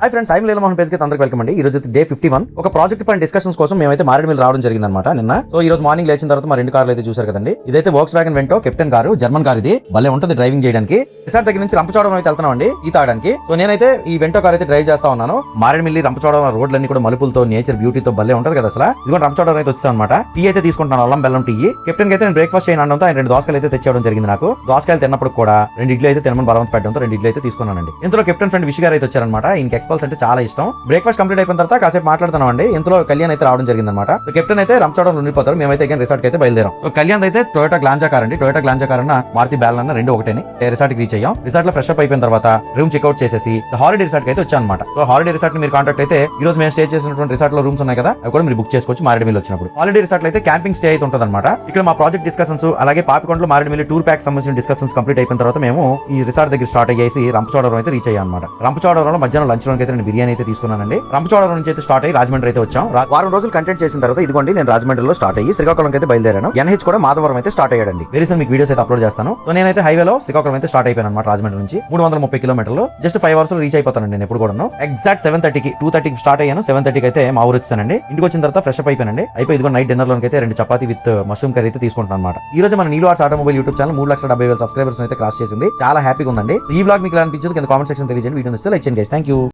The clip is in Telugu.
హాయ్ ఫ్రెండ్స్, ఐఎమ్ లీలమోహన్ పేజ్ కి అందరికి వెల్కమ్ అండి. ఈ రోజు డే 51 ఒక ప్రాజెక్ట్ పైన డిస్కషన్స్ కోసం మేమైతే మారేడుమిల్లి రావడం జరిగిందన్నమాట నిన్న. సో ఈ రోజు మార్నింగ్ లేచిన తర్వాత మా రెండు కార్లు అయితే చూసారు కదండి. ఇదైతే Volkswagen Vento captain car, German car. ఇది భలే ఉంటుంది డ్రైవింగ్ చేయడానికి. రిసార్ట్ దగ్గర నుంచి రంపచోడవరం అయితే వెళ్తున్నాం అండి ఈ తాగడానికి. సో నేనైతే ఈ వెంటో కార్ అయితే డ్రైవ్ చేస్తా ఉన్నాను. మారేడుమిల్లి రంపచోడవరం రోడ్లన్నీ కూడా మలుపులతో నేచర్ బ్యూటీతో భలే ఉంటది కదా అసలు. ఇదిగో రంపచోడవరం అయితే వచ్చాను అనమాట. టీ అయితే తీసుకుంటాను, అల్లం బెల్లం టీ. కెప్టెన్ అయితే నేను బ్రేక్ఫాస్ట్ చేయను అనడంతో ఆయన రెండు దోసకాయలు అయితే తెచ్చేయడం జరిగింది. నాకు దోసకాయలు తిన్నప్పుడు కూడా రెండు ఇడ్లీ అయితే తినమని బలవంత పెట్టడంతో రెండు ఇడ్లీ అయితే తీసుకున్నానండి. ఇందులో కెప్టెన్ ఫ్రెండ్ విష్ గారు అయితే వచ్చారనమాట. ఈయనకి ఎక్స్పల్స్ అంటే చాలా ఇష్టం. బ్రేక్ఫాస్ట్ కంప్లీట్ అయిపోయిన తర్వాత కాసేపు మాట్లాడుతున్నాం అండి. ఇందులో కళ్యాణ్ అయితే రావడం జరిగింది అనమాట. కెప్టెన్ అయితే రంపచోడవరం ఉండిపోతారు, మేమైతే రిసార్ట్ అయితే బయలుదేరాం. కళ్యాణ్ అయితే టొయోటా గ్లాంజా కార్ అండి. టొయోటా గ్లాంజా కార్ అన్న మారుతి బ్యాలెన్ అన్న రెండు ఒకటేని రిసార్ట్ కి రీచ్ అయ్యాం. రిసార్ట్ లో ఫ్రెష్ అప్ అయిపోయిన తర్వాత రూమ్ చెక్అౌట్ చేసేసి హాలిడే రిసార్ట్ కి అయితే వచ్చాను అనమాట. సో హాలిడే రిసార్ట్ ని మీరు కాంటాక్ట్ అయితే ఈ రోజు మేము స్టే చేసినటువంటి రిసార్ట్ లో రూమ్స్ ఉన్నాయి కదా, అవి కూడా మీరు బుక్ చేసుకోవచ్చు మారేడుమిల్లి వచ్చినప్పుడు. హాలిడే రిసార్ట్ లో అయితే క్యాంపింగ్ స్టే అయితే ఉంటుంది అనమాట. ఇక్కడ మా ప్రాజెక్ట్ డిస్కషన్స్ అలాగే పాపికొండలో మారేడుమిల్లి టూర్ ప్యాక్ సంబంధించిన డిస్కషన్స్ కంప్లీట్ అయిపోయిన తర్వాత మేము ఈ రిసార్ట్ దగ్గర స్టార్ట్ అయ్యేసి రంపచోడవరం అయితే రీచ్ అయ్యాం అనమాట. రంపచోడవరంలో మధ్యాహ్నం లంచ్ లోకి అయితే నేను బిర్యానీ అయితే తీసుకున్నానండి. రంపచోడవరం నుంచి అయితే స్టార్ట్ అయ్యి రాజమండ్రి అయితే వచ్చాం. వారం రోజులు కంటెంట్ చేసిన తర్వాత ఇదిగోండి నేను రాజమండ్రిలో స్టార్ట్ అయ్యి శ్రీకాకుళం అయితే బయలుదేరాను. ఎన్హెచ్ కూడా మాధవరం అయితే స్టార్ట్ అయ్యాడండి. వెరీ సూన్ మీకు వీడియోస్ అయితే అప్లోడ్ చేస్తాను. సో నేనైతే హైవేలో శ్రీకాకుళం అయితే స్టార్ట్ అయిపోయాను అనమాట. రాజమండ్రి నుంచి 330 కిలోమీటర్లు జస్ట్ 5 అవర్స్ రీచ్ అయిపోతానండి నేను ఎప్పుడు కూడా. ఎగ్జాక్ట్ 7:30కి 2:30కి స్టార్ట్ అయ్యాను. 7:30కి అయితే మా ఊరు వచ్చానండి. ఇంటికి వచ్చిన తర్వాత ఫ్రెష్ అప్ అయిపోయానండి. ఇదిగో నైట్ డిన్నర్ లోకి అయితే 2 చపాతీ విత్ మష్రూమ్ కర్రీ అయితే తీసుకుంటాను అనమాట. ఈ రోజు మన Neelu arts automobile YouTube channel 3,70,000 subscribers అయితే క్రాస్ చేసింది. చాలా హ్యాపీగా ఉందండి. ఈ వ్లాగ్ మీకు ఎలా అనిపించింది కింద కామెంట్ సెక్షన్ తెలియజేయండి. వీడియో నచ్చితే లైక్ చేయండి గైస్. థాంక్యూ.